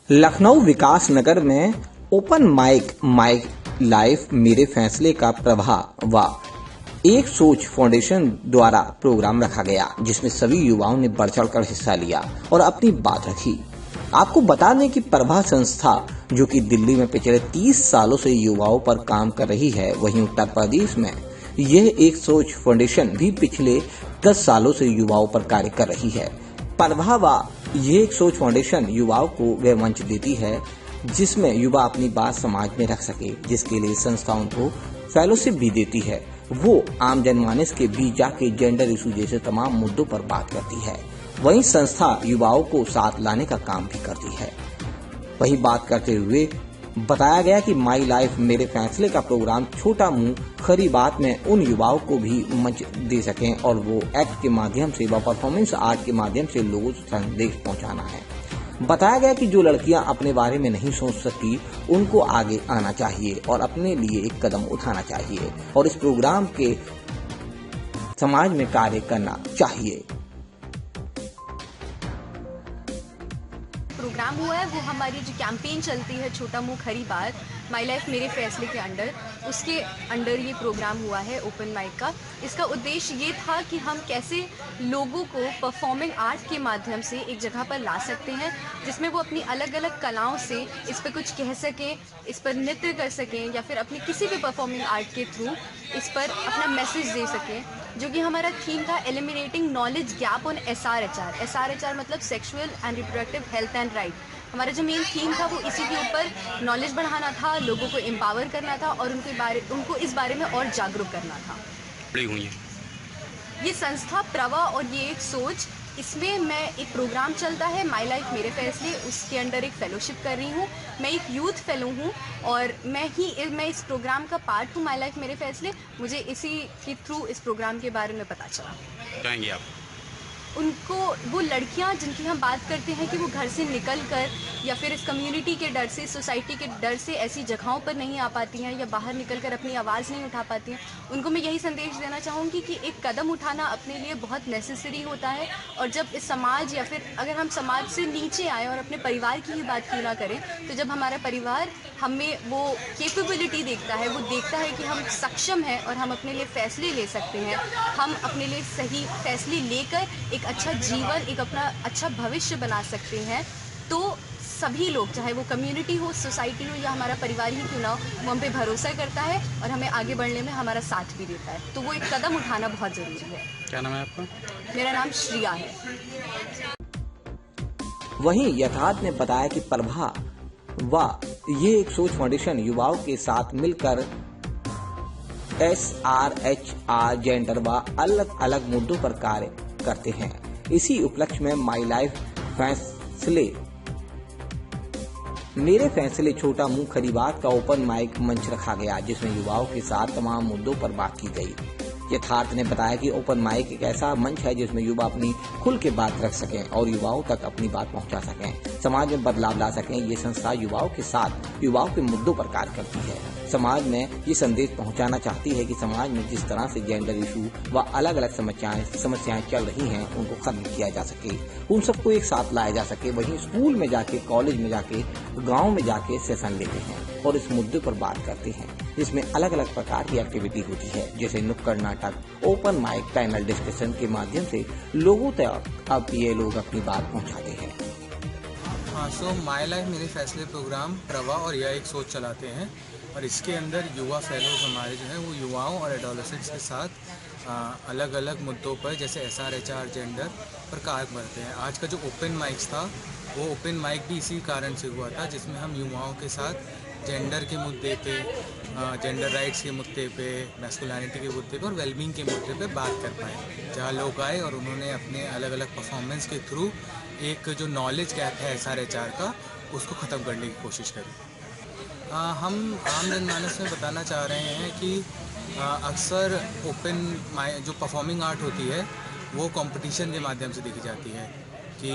लखनऊ विकास नगर में open mic life मेरे फैसले का प्रभाव व एक सोच फाउंडेशन द्वारा प्रोग्राम रखा गया, जिसमें सभी युवाओं ने बढ़ चढ़कर हिस्सा लिया और अपनी बात रखी। आपको बता दें कि प्रभा संस्था जो कि दिल्ली में पिछले 30 सालों से युवाओं पर काम कर रही है, वहीं उत्तर प्रदेश में यह एक सोच फाउंडेशन भी पिछले 10 सालों से युवाओं पर कार्य कर रही है। प्रभा व ये एक सोच फाउंडेशन युवाओं को वह मंच देती है जिसमें युवा अपनी बात समाज में रख सके, जिसके लिए संस्था उनको फेलोशिप भी देती है। वो आम जनमानस के बीच जाके जेंडर इशू जैसे तमाम मुद्दों पर बात करती है। वहीं संस्था युवाओं को साथ लाने का काम भी करती है। वही बात करते हुए बताया गया कि माई लाइफ मेरे फैसले का प्रोग्राम छोटा मुंह खरी बात में उन युवाओं को भी मंच दे सकें और वो एक्ट के माध्यम से व परफॉर्मेंस आर्ट के माध्यम से लोगों को संदेश पहुंचाना है। बताया गया कि जो लड़कियां अपने बारे में नहीं सोच सकती उनको आगे आना चाहिए और अपने लिए एक कदम उठाना चाहिए और इस प्रोग्राम के समाज में कार्य करना चाहिए। प्रोग्राम हुआ है वो हमारी जो कैंपेन चलती है छोटा मुंह खरी बात माई लाइफ मेरे फैसले के अंडर, उसके अंडर ये प्रोग्राम हुआ है ओपन माइक का। इसका उद्देश्य ये था कि हम कैसे लोगों को परफॉर्मिंग आर्ट के माध्यम से एक जगह पर ला सकते हैं जिसमें वो अपनी अलग अलग कलाओं से इस पर कुछ कह सकें, इस पर नृत्य कर सकें या फिर अपनी किसी भी परफॉर्मिंग आर्ट के थ्रू इस पर अपना मैसेज दे सकें। जो कि हमारा थीम था eliminating knowledge gap on SRHR मतलब sexual and reproductive health and right. हमारा जो मेन थीम था वो इसी के ऊपर नॉलेज बढ़ाना था, लोगों को एम्पावर करना था और उनको इस बारे में और जागरूक करना था। ये संस्था प्रवा और ये एक सोच, इसमें मैं एक प्रोग्राम चलता है माई लाइफ मेरे फैसले, उसके अंडर एक फेलोशिप कर रही हूँ। मैं एक यूथ फेलो हूँ और मैं इस प्रोग्राम का पार्ट हूँ माई लाइफ मेरे फैसले। मुझे इसी के थ्रू इस प्रोग्राम के बारे में पता चला। कहेंगे आप उनको वो लड़कियां जिनकी हम बात करते हैं कि वो घर से निकल कर या फिर इस कम्युनिटी के डर से, सोसाइटी के डर से ऐसी जगहों पर नहीं आ पाती हैं या बाहर निकल कर अपनी आवाज़ नहीं उठा पाती हैं, उनको मैं यही संदेश देना चाहूँगी कि एक कदम उठाना अपने लिए बहुत नेसेसरी होता है। और जब इस समाज या फिर अगर हम समाज से नीचे आए और अपने परिवार की ही बात क्यों ना करें, तो जब हमारा परिवार हमें वो कैपेबिलिटी देखता है, वो देखता है कि हम सक्षम हैं और हम अपने लिए फ़ैसले ले सकते हैं, हम अपने लिए सही फैसले लेकर एक अच्छा जीवन, एक अपना अच्छा भविष्य बना सकते हैं, तो सभी लोग, चाहे वो कम्युनिटी हो, सोसाइटी हो या हमारा परिवार ही क्यों ना हो, वो हम पे भरोसा करता है और हमें आगे बढ़ने में हमारा साथ भी देता है। तो वो एक कदम उठाना बहुत ज़रूरी है। क्या नाम है आपका? मेरा नाम श्रिया है। वहीं यथार्थ ने बताया कि प्रभा व ये एक सोच फाउंडेशन युवाओं के साथ मिलकर SRHR जेंडर व अलग अलग मुद्दों पर कार्य करते हैं। इसी उपलक्ष्य में माई लाइफ फैसले मेरे फैसले छोटा मुंह खरी बात का ओपन माइक मंच रखा गया, जिसमें युवाओं के साथ तमाम मुद्दों पर बात की गई। यथार्थ ने बताया कि ओपन माइक एक ऐसा मंच है जिसमें युवा अपनी खुल के बात रख सकें और युवाओं तक अपनी बात पहुंचा सकें, समाज में बदलाव ला सकें। ये संस्था युवाओं के साथ युवाओं के मुद्दों पर कार्य करती है। समाज में ये संदेश पहुंचाना चाहती है कि समाज में जिस तरह से जेंडर इशू व अलग अलग समस्याएं चल रही हैं, उनको खत्म किया जा सके, उन सबको एक साथ लाया जा सके। वहीं स्कूल में जाके, कॉलेज में जाके, गांव में जाके सेशन लेते हैं और इस मुद्दे पर बात करते हैं, जिसमें अलग अलग प्रकार की एक्टिविटी होती है, जैसे नुक्कड़ नाटक, ओपन माइक, पैनल डिस्कशन के माध्यम से लोगों तक अब ये लोग अपनी बात पहुंचाते हैं। सो माई लाइफ मेरे फैसले प्रोग्राम प्रवा और यह एक सोच चलाते हैं और इसके अंदर युवा फेलोज हमारे जो हैं वो युवाओं और एडोलेसेंट्स के साथ अलग अलग मुद्दों पर जैसे SRHR जेंडर पर कार्य करते हैं। आज का जो ओपन माइक्स था वो ओपन माइक भी इसी कारण से हुआ था, जिसमें हम युवाओं के साथ जेंडर के मुद्दे पे, जेंडर राइट्स के मुद्दे पे, मैस्कुलिनिटी के मुद्दे पे और वेलबींग के मुद्दे पे बात कर पाए। जहाँ लोग आए और उन्होंने अपने अलग अलग परफॉर्मेंस के थ्रू एक जो नॉलेज गैप है SRHR का, उसको ख़त्म करने की कोशिश करी। हम आम जनमानस में बताना चाह रहे हैं कि अक्सर ओपन जो परफॉर्मिंग आर्ट होती है वो कंपटीशन के माध्यम से देखी जाती है कि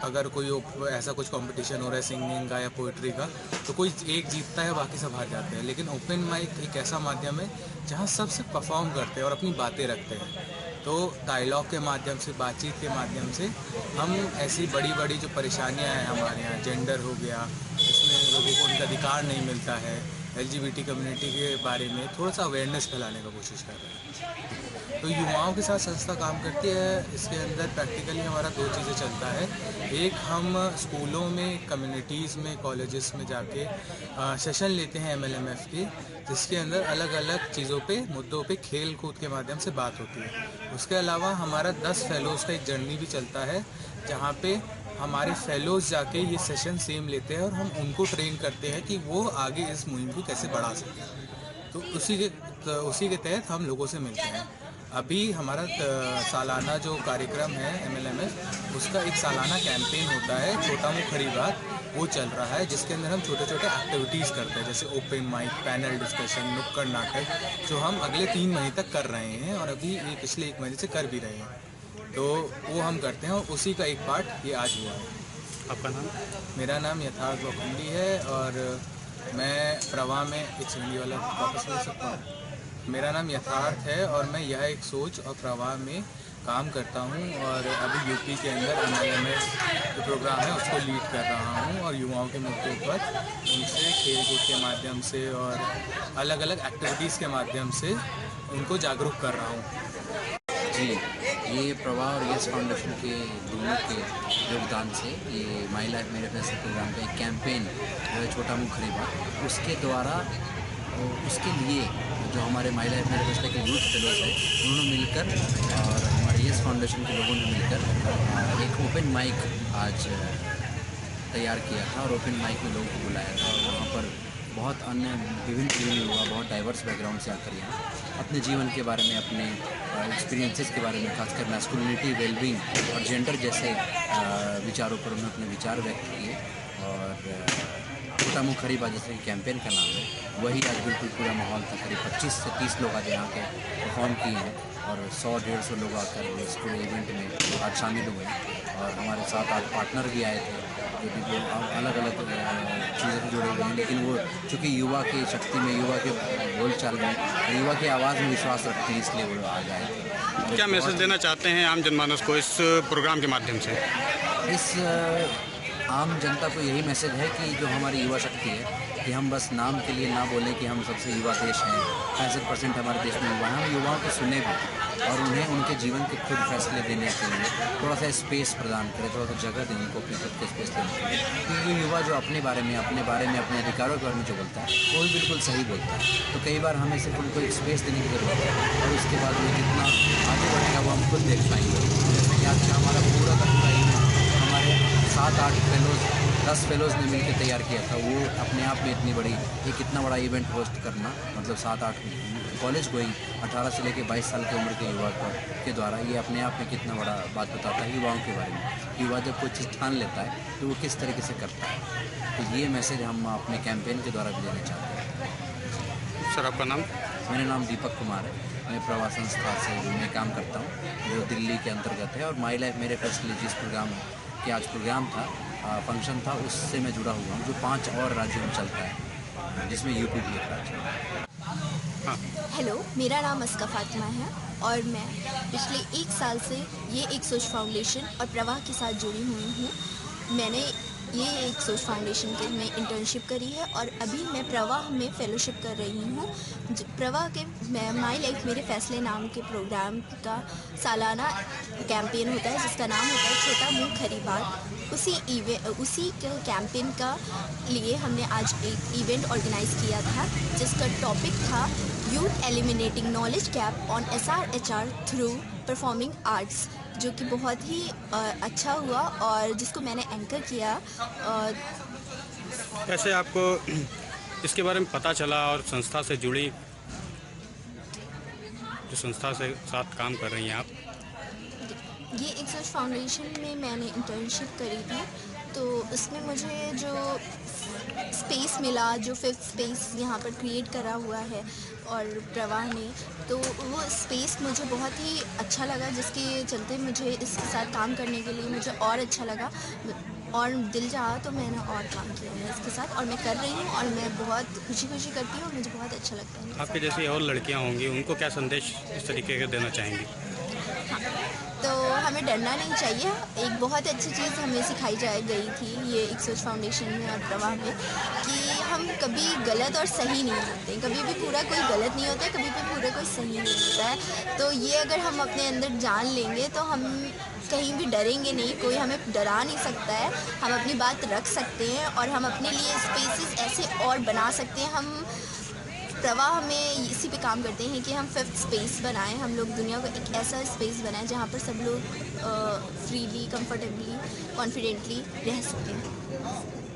अगर कोई ऐसा कुछ कंपटीशन हो रहा है सिंगिंग का या पोइट्री का, तो कोई एक जीतता है, बाकी सब हार जाते हैं। लेकिन ओपन माइक एक ऐसा माध्यम है जहां सब से परफॉर्म करते हैं और अपनी बातें रखते हैं। तो डायलॉग के माध्यम से, बातचीत के माध्यम से हम ऐसी बड़ी बड़ी जो परेशानियां हैं हमारे यहाँ, जेंडर हो गया, इसमें लोगों को उनका अधिकार नहीं मिलता है, LGBT कम्युनिटी के बारे में थोड़ा सा अवेयरनेस फैलाने का कोशिश कर रहे हैं। तो युवाओं के साथ संस्था काम करती है। इसके अंदर प्रैक्टिकली हमारा 2 चीज़ें चलता है। एक, हम स्कूलों में, कम्युनिटीज़ में, कॉलेजेस में जाके सेशन लेते हैं MLMF के, जिसके अंदर अलग अलग चीज़ों पे, मुद्दों पे खेल कूद के माध्यम से बात होती है। उसके अलावा हमारा 10 फेलोज़ का एक जर्नी भी चलता है, जहाँ पे हमारे फेलोज़ जाके ये सेशन सेम लेते हैं और हम उनको ट्रेन करते हैं कि वो आगे इस मुहिम को कैसे बढ़ा सकें। तो उसी के तहत हम लोगों से मिलते हैं। अभी हमारा सालाना जो कार्यक्रम है MLMF, उसका एक सालाना कैंपेन होता है, छोटा मुँह खरी बात, वो चल रहा है, जिसके अंदर हम छोटे छोटे एक्टिविटीज़ करते हैं, जैसे ओपन माइक, पैनल डिस्कशन, नुक्कड़ नाटक, जो हम अगले 3 महीने तक कर रहे हैं और अभी पिछले 1 महीने से कर भी रहे हैं। तो वो हम करते हैं और उसी का एक पार्ट ये आज हुआ है। आपका नाम? मेरा नाम यथार्थ लोखंडी है और मैं प्रवाह में एक सेकंड वाला वापस ले सकता हूँ। मेरा नाम यथार्थ है और मैं यह एक सोच और प्रवाह में काम करता हूँ और अभी यूपी के अंदर MLMF जो प्रोग्राम है उसको लीड कर रहा हूँ और युवाओं के मुद्दों पर उनसे खेल कूद के माध्यम से और अलग अलग एक्टिविटीज़ के माध्यम से उनको जागरूक कर रहा हूँ। जी, ये प्रवाह और यस फाउंडेशन के दोनों के योगदान से ये माई लाइफ मेरे फैसले प्रोग्राम का एक कैंपेन जो है छोटा मुँह खरी बात, उसके द्वारा उसके लिए जो हमारे माई लाइफ मेरे फैसले के यूथ फेलोज है उन्होंने मिलकर और हमारे यस फाउंडेशन के लोगों ने मिलकर एक ओपन माइक आज तैयार किया था और ओपन माइक में लोगों को बुलाया था और वहाँ पर बहुत अन्य विभिन्न युवा बहुत डाइवर्स बैकग्राउंड से आकर यहाँ अपने जीवन के बारे में, अपने एक्सपीरियंसेस के बारे में, खासकर मैस्कुलिनिटी, वेलबींग और जेंडर जैसे विचारों पर उन्होंने अपने विचार व्यक्त किए। और छोटा मुँह खरी बात जैसे कैंपेन का नाम है, वही आज बिल्कुल पूरा माहौल था। करीब 25 से 30 लोग आज यहाँ के परफॉर्म किए हैं और 100-150 लोग आकर इस पूरे इवेंट में आज शामिल हुए और हमारे 7-8 पार्टनर भी आए थे जो भी अलग अलग चीज़ों से जुड़े हुए हैं, लेकिन वो चूँकि युवा की शक्ति में, युवा के बोलचाल में, युवा की आवाज़ में विश्वास रखते हैं, इसलिए वो आ गए थे। क्या मैसेज देना चाहते हैं आम जनमानस को इस प्रोग्राम के माध्यम से? इस आम जनता को यही मैसेज है कि जो हमारी युवा शक्ति है कि हम बस नाम के लिए ना बोलें कि हम सबसे युवा देश हैं, 65% हमारे देश में युवा हैं, हम युवाओं को सुने भी और उन्हें उनके जीवन के खुद फैसले देने के लिए थोड़ा सा स्पेस प्रदान करें, थोड़ा सा जगह दें उनको अपने खुद के स्पेस देने के लिए। क्योंकि युवा जो अपने बारे में, अपने अधिकारों के बारे में जो बोलता है वो भी बिल्कुल सही बोलता है। तो कई बार हमें सिर्फ उनको एक स्पेस देने की ज़रूरत है और उसके बाद वो जितना आगे बढ़ेगा वो हम खुद देख पाएंगे। जैसे कि आज हमारा पूरा का पूरा हमारे 7-8 फेलोज़, 10 फेलोज़ ने मिलकर तैयार किया था। वो अपने आप में इतनी बड़ी, एक इतना बड़ा इवेंट होस्ट करना, मतलब 7-8 कॉलेज गोइंग 18 से लेकर 22 साल की उम्र के युवा के द्वारा, ये अपने आप में कितना बड़ा बात बताता है युवाओं के बारे में। युवा जब कोई चीज़ ठान लेता है तो वो किस तरीके से करता है, तो ये मैसेज हम अपने कैंपेन के द्वारा भी देना चाहते हैं। सर, आपका नाम? मेरा नाम दीपक कुमार है। मैं प्रवाह संस्था से मैं काम करता हूँ जो दिल्ली के अंतर्गत है और माई लाइफ मेरे फैसले जिस प्रोग्राम के आज प्रोग्राम था, फंक्शन था, उससे मैं जुड़ा हुआ हूँ, जो 5 और राज्यों में चलता है, जिसमें यूपी भी एक राज्य है। हेलो, मेरा नाम अस्का फातिमा है और मैं पिछले 1 साल से ये एक सोच फाउंडेशन और प्रवाह के साथ जुड़ी हुई हूँ। मैंने ये एक सोच फाउंडेशन के में इंटर्नशिप करी है और अभी मैं प्रवाह में फेलोशिप कर रही हूँ। प्रवाह के माई लाइफ मेरे फैसले नाम के प्रोग्राम का सालाना कैंपेन होता है जिसका नाम होता है छोटा मुँह खरी बात। उसी कैंपेन का लिए हमने आज एक इवेंट ऑर्गेनाइज़ किया था जिसका टॉपिक था youth eliminating knowledge gap on SRHR through performing arts, जो कि बहुत ही अच्छा हुआ और जिसको मैंने एंकर किया। कैसे आपको इसके बारे में पता चला और संस्था से जुड़ी, जो संस्था से साथ काम कर रही हैं आप? ये एक सोच फाउंडेशन में मैंने इंटर्नशिप करी थी, तो उसमें मुझे जो स्पेस मिला, जो 5th स्पेस यहाँ पर क्रिएट करा हुआ है और प्रवाह ने, तो वो स्पेस मुझे बहुत ही अच्छा लगा, जिसके चलते मुझे इसके साथ काम करने के लिए मुझे और अच्छा लगा और दिल चाहा तो मैंने और काम किया है इसके साथ और मैं कर रही हूँ और मैं बहुत खुशी करती हूँ और मुझे बहुत अच्छा लगता है। आपके जैसी और लड़कियाँ होंगी, उनको क्या संदेश इस तरीके का देना चाहेंगी? हाँ, तो हमें डरना नहीं चाहिए। एक बहुत अच्छी चीज़ हमें सिखाई गई थी ये एक सोच फाउंडेशन में और प्रवाह में, कि हम कभी गलत और सही नहीं होते, कभी भी पूरा कोई गलत नहीं होता है, कभी भी पूरा कोई सही नहीं होता है। तो ये अगर हम अपने अंदर जान लेंगे तो हम कहीं भी डरेंगे नहीं, कोई हमें डरा नहीं सकता है। हम अपनी बात रख सकते हैं और हम अपने लिए स्पेसेस ऐसे और बना सकते हैं। हम प्रवाह में इसी पे काम करते हैं कि हम 5th स्पेस बनाएं, हम लोग दुनिया को एक ऐसा स्पेस बनाएं जहाँ पर सब लोग फ्रीली, कंफर्टेबली, कॉन्फिडेंटली रह सकें।